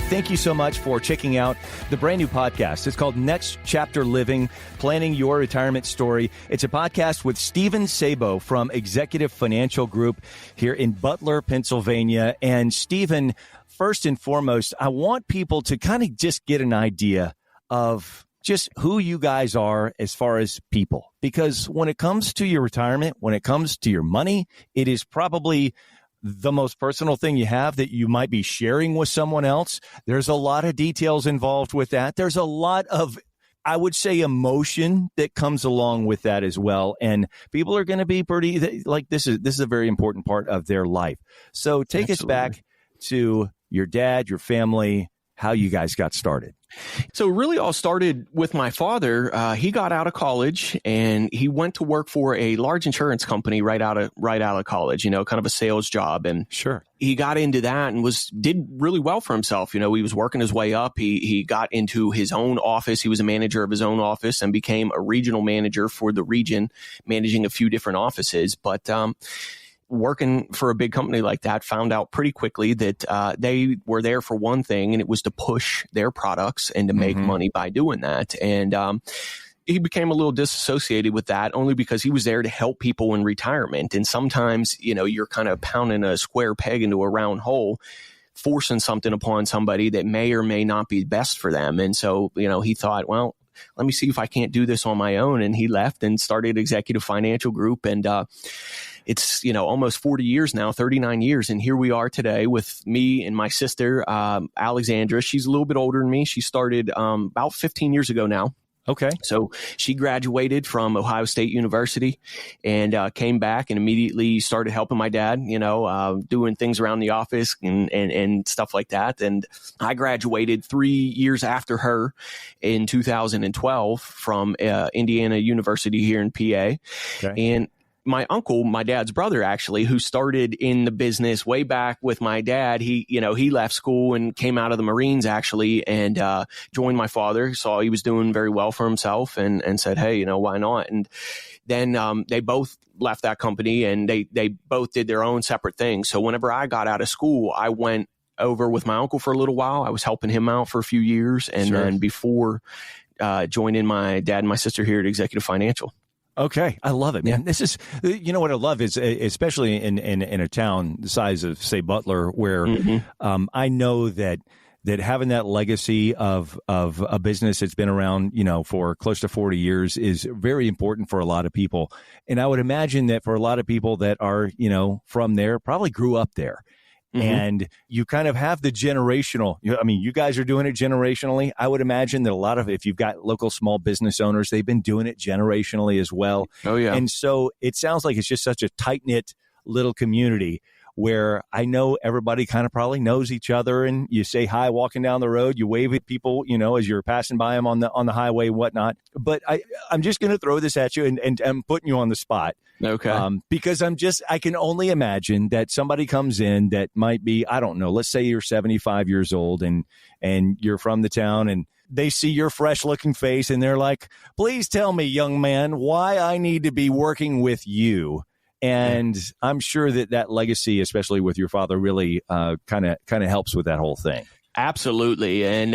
Thank you so much for checking out the brand new podcast. It's called Next Chapter Living, Planning Your Retirement Story. It's a podcast with Steven Sabo from Executive Financial Group here in Butler, Pennsylvania. And Steven, first and foremost, I want people to kind of just get an idea of just who you guys are as far as people. Because when it comes to your retirement, when it comes to your money, it is probably the most personal thing you have that you might be sharing with someone else. There's a lot of details involved with that. There's a lot of, I would say, emotion that comes along with that as well. And people are going to be pretty, like, this is a very important part of their life. So take us back to your dad, your family, how you guys got started. So really all started with my father. He got out of college and he went to work for a large insurance company right out of college, kind of a sales job. And sure, he got into that and did really well for himself. He was working his way up. He got into his own office. He was a manager of his own office and became a regional manager for the region, managing a few different offices. But working for a big company like that, found out pretty quickly that they were there for one thing, and it was to push their products and to make money by doing that. And he became a little disassociated with that only because he was there to help people in retirement. And sometimes, you're kind of pounding a square peg into a round hole, forcing something upon somebody that may or may not be best for them. And so, he thought, well, let me see if I can't do this on my own. And he left and started Executive Financial Group. And it's, almost 40 years now, 39 years. And here we are today with me and my sister, Alexandra. She's a little bit older than me. She started about 15 years ago now. Okay. So she graduated from Ohio State University and came back and immediately started helping my dad, doing things around the office and stuff like that. And I graduated 3 years after her in 2012 from Indiana University here in PA. Okay. And my uncle, my dad's brother, actually, who started in the business way back with my dad, he left school and came out of the Marines, actually, and joined my father, saw he was doing very well for himself and said, hey, why not? And then they both left that company and they both did their own separate things. So whenever I got out of school, I went over with my uncle for a little while. I was helping him out for a few years. And then before joining my dad and my sister here at Executive Financial. Okay. I love it, man. Yeah. This is, what I love is, especially in a town the size of, say, Butler, where I know that having that legacy of a business that's been around, for close to 40 years is very important for a lot of people. And I would imagine that for a lot of people that are, from there, probably grew up there. And you kind of have the generational, you guys are doing it generationally. I would imagine that if you've got local small business owners, they've been doing it generationally as well. Oh, yeah. And so it sounds like it's just such a tight-knit little community where I know everybody kind of probably knows each other, and you say hi walking down the road, you wave at people, as you're passing by them on the highway and whatnot. But I'm just going to throw this at you and I'm putting you on the spot. Okay. Because I can only imagine that somebody comes in that might be, I don't know, let's say you're 75 years old and you're from the town and they see your fresh looking face and they're like, please tell me, young man, why I need to be working with you. And I'm sure that legacy, especially with your father, really kind of helps with that whole thing. Absolutely. And,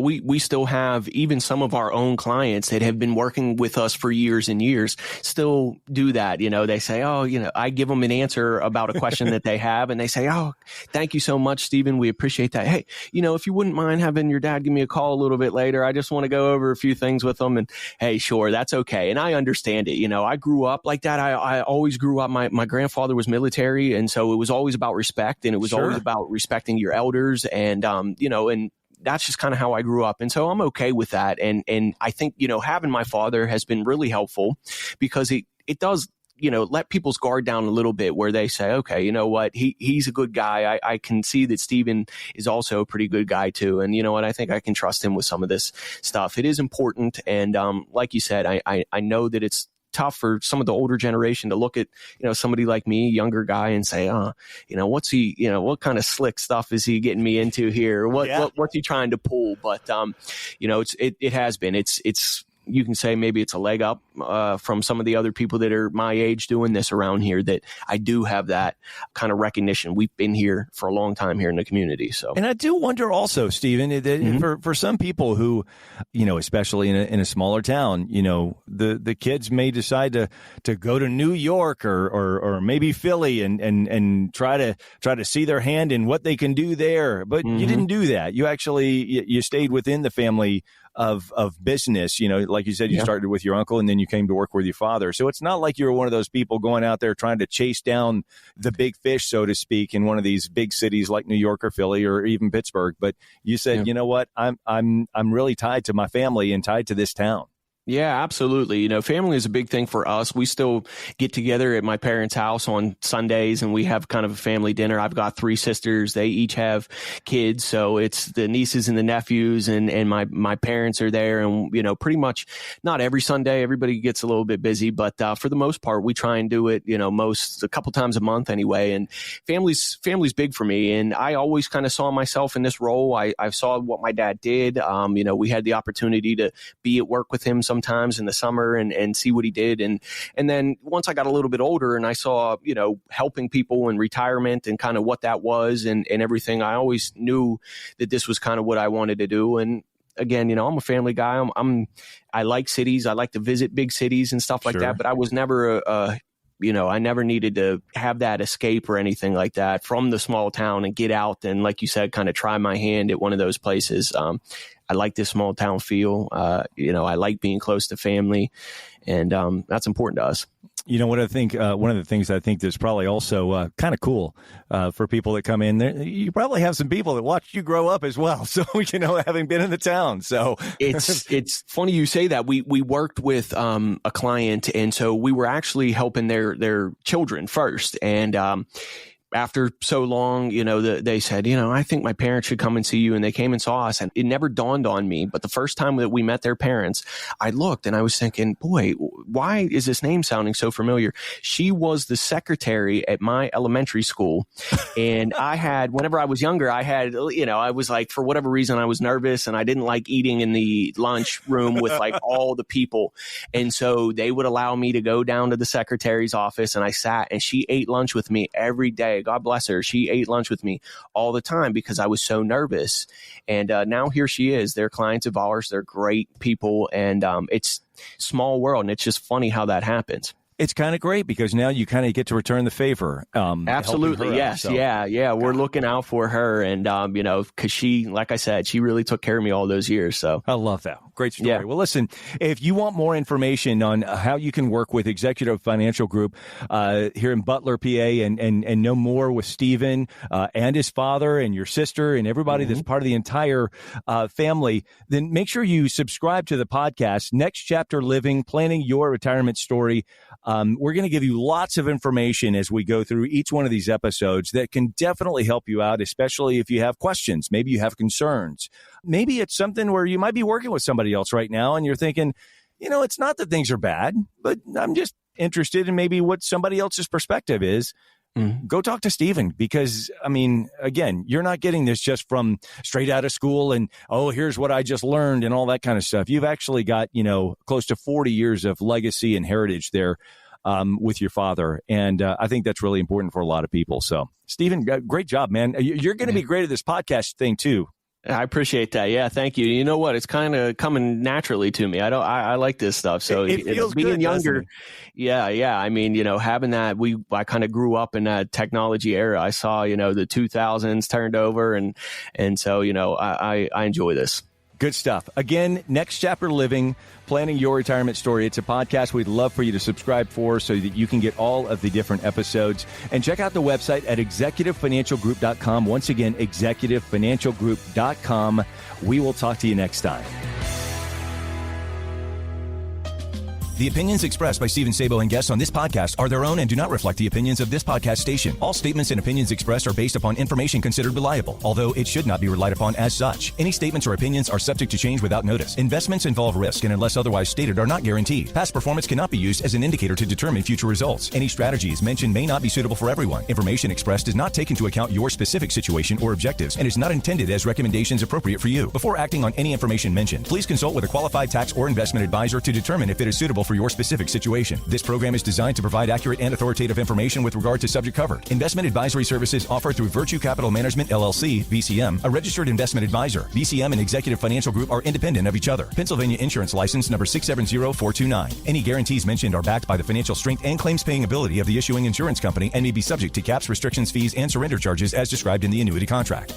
we still have even some of our own clients that have been working with us for years and years still do that. They say, I give them an answer about a question that they have and they say, oh, thank you so much, Steven. We appreciate that. Hey, if you wouldn't mind having your dad give me a call a little bit later, I just want to go over a few things with them. And hey, sure, that's okay. And I understand it. I grew up like that. I always grew up. My grandfather was military. And so it was always about respect, and it was always about respecting your elders. And, and that's just kind of how I grew up. And so I'm okay with that. And I think, having my father has been really helpful because it does, let people's guard down a little bit where they say, okay, you know what, he's a good guy. I can see that Steven is also a pretty good guy too. And you know what, I think I can trust him with some of this stuff. It is important. And like you said, I know that it's tough for some of the older generation to look at, somebody like me, younger guy, and say, what's he, what kind of slick stuff is he getting me into here? What's he trying to pull? But, it has been, it's you can say maybe it's a leg up from some of the other people that are my age doing this around here, that I do have that kind of recognition. We've been here for a long time here in the community. So, and I do wonder also, Steven, that for some people who, especially in a smaller town, the kids may decide to go to New York or maybe Philly and try to see their hand in what they can do there. But you didn't do that. You actually you stayed within the family of business. Like you said, you started with your uncle and then you came to work with your father. So it's not like you were one of those people going out there trying to chase down the big fish, so to speak, in one of these big cities like New York or Philly or even Pittsburgh. But you said, you know what, I'm really tied to my family and tied to this town. Yeah, absolutely. Family is a big thing for us. We still get together at my parents' house on Sundays and we have kind of a family dinner. I've got 3 sisters. They each have kids. So it's the nieces and the nephews and my parents are there. And, pretty much not every Sunday, everybody gets a little bit busy, but for the most part, we try and do it, a couple times a month anyway. And family's big for me. And I always kind of saw myself in this role. I saw what my dad did. We had the opportunity to be at work with him sometimes in the summer and see what he did. And then once I got a little bit older and I saw, helping people in retirement and kind of what that was and everything, I always knew that this was kind of what I wanted to do. And again, I'm a family guy. I like cities. I like to visit big cities and stuff like that. But I was never I never needed to have that escape or anything like that from the small town and get out and, like you said, kind of try my hand at one of those places. I like this small town feel. I like being close to family, and that's important to us. One of the things I think that's probably also kind of cool for people that come in there, you probably have some people that watched you grow up as well. So, having been in the town. So it's funny you say that. We worked with a client, and so we were actually helping their children first. And after so long, they said, I think my parents should come and see you. And they came and saw us. And it never dawned on me. But the first time that we met their parents, I looked and I was thinking, boy, why is this name sounding so familiar? She was the secretary at my elementary school. And whenever I was younger, I was like, for whatever reason, I was nervous and I didn't like eating in the lunch room with like all the people. And so they would allow me to go down to the secretary's office and I sat and she ate lunch with me every day. God bless her. She ate lunch with me all the time because I was so nervous. And now here she is. They're clients of ours. They're great people. And it's small world. And it's just funny how that happens. It's kind of great because now you kind of get to return the favor. Absolutely. Yes. So. Yeah. We're looking out for her. And, because she, like I said, she really took care of me all those years. So I love that. Great story. Yeah. Well, listen, if you want more information on how you can work with Executive Financial Group here in Butler, PA, and know more with Steven and his father and your sister and everybody that's part of the entire family, then make sure you subscribe to the podcast, Next Chapter Living, Planning Your Retirement Story. We're going to give you lots of information as we go through each one of these episodes that can definitely help you out, especially if you have questions. Maybe you have concerns. Maybe it's something where you might be working with somebody else right now and you're thinking, it's not that things are bad, but I'm just interested in maybe what somebody else's perspective is. Go talk to Steven because, again, you're not getting this just from straight out of school and, here's what I just learned and all that kind of stuff. You've actually got, close to 40 years of legacy and heritage there with your father. And I think that's really important for a lot of people. So, Steven, great job, man. You're going to be great at this podcast thing, too. I appreciate that. Yeah, thank you. You know what? It's kind of coming naturally to me. I like this stuff. So it feels being good, younger. Yeah. Having that, I kind of grew up in that technology era. I saw, the 2000s turned over and so, I enjoy this. Good stuff. Again, Next Chapter Living, Planning Your Retirement Story. It's a podcast we'd love for you to subscribe for so that you can get all of the different episodes. And check out the website at executivefinancialgroup.com. Once again, executivefinancialgroup.com. We will talk to you next time. The opinions expressed by Steven Sabo and guests on this podcast are their own and do not reflect the opinions of this podcast station. All statements and opinions expressed are based upon information considered reliable, although it should not be relied upon as such. Any statements or opinions are subject to change without notice. Investments involve risk and, unless otherwise stated, are not guaranteed. Past performance cannot be used as an indicator to determine future results. Any strategies mentioned may not be suitable for everyone. Information expressed does not take into account your specific situation or objectives and is not intended as recommendations appropriate for you. Before acting on any information mentioned, please consult with a qualified tax or investment advisor to determine if it is suitable for your specific situation. This program is designed to provide accurate and authoritative information with regard to subject covered. Investment advisory services offered through Virtue Capital Management, LLC, VCM, a registered investment advisor. VCM and Executive Financial Group are independent of each other. Pennsylvania Insurance License number 670429. Any guarantees mentioned are backed by the financial strength and claims-paying ability of the issuing insurance company and may be subject to caps, restrictions, fees, and surrender charges as described in the annuity contract.